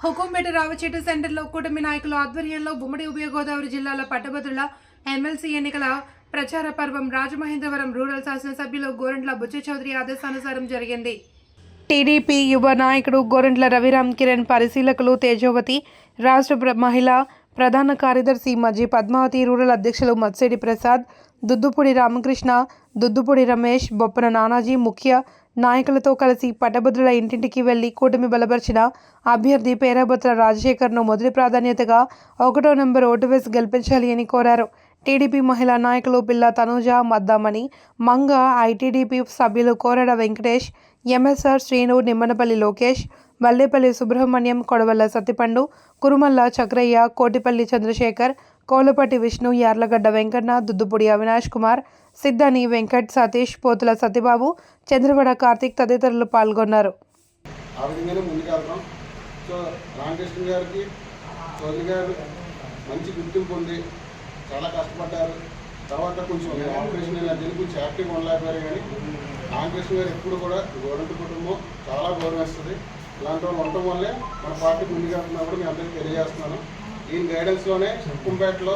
హుకుంపేట రావచేటు సెంటర్లో కూటమి నాయకుల ఆధ్వర్యంలో ఉమ్మడి ఉభయ గోదావరి జిల్లాల పట్టభద్రుల ఎమ్మెల్సీ ఎన్నికల ప్రచార పర్వం రాజమహేంద్రవరం రూరల్ శాసనసభ్యులు గోరంట్ల బుచ్చ చౌదరి ఆదేశానుసారం జరిగింది. టీడీపీ యువ నాయకుడు గోరంట్ల రవిరామ్ కిరణ్, పరిశీలకులు తేజోవతి, రాష్ట్ర మహిళా ప్రధాన కార్యదర్శి మజ్జి పద్మావతి, రూరల్ అధ్యక్షులు మత్సేడి ప్రసాద్, దుద్దుపూడి రామకృష్ణ, దుద్దుపూడి రమేష్, బొప్పన నానాజీ ముఖ్య నాయకులతో కలిసి పట్టభద్రుల ఇంటింటికి వెళ్లి కూటమి బలపరిచిన అభ్యర్థి పేరాబత్ర రాజశేఖర్ను మొదటి ప్రాధాన్యతగా 1వ నెంబర్ ఓటు వేసి గెలిపించాలి అని కోరారు. టీడీపీ మహిళా నాయకులు పిల్ల తనూజ, మద్దామణి, మంగ, ఐటీడీపీ సభ్యులు కోరడ వెంకటేష్, ఎంఎస్ఆర్ శ్రీను, నిమ్మనపల్లి లోకేష్, మల్లేపల్లి సుబ్రహ్మణ్యం, కొడవల్ల సత్తిపండు, కురుమల్ల చక్రయ్య, కోటిపల్లి చంద్రశేఖర్, కోలపట్టి విష్ణు, యార్లగడ్డ వెంకన్న, దుద్దుపూడి అవినాష్ కుమార్, సిద్ధాని వెంకట్, సతీష్, పోతుల సత్యబాబు, చంద్రవడ కార్తిక్ తదితరులు పాల్గొన్నారు. మంచి గుర్తింపు ఉంది, చాలా కష్టపడ్డారు. తర్వాత కొంచెం ఆపరేషన్ కొంచెం యాక్టివ్గా ఉండలేకపోయారు. కానీ రామకృష్ణ గారు ఎప్పుడు కూడా గోరంట్ల కుటుంబం చాలా గౌరవిస్తుంది. ఇలాంటి వాళ్ళు ఉండటం వల్లే మన పార్టీ ముందుకు వెళ్తున్నప్పుడు మీ అందరికీ తెలియజేస్తున్నాను. ఈయన గైడెన్స్లోనే హుకుంపేటలో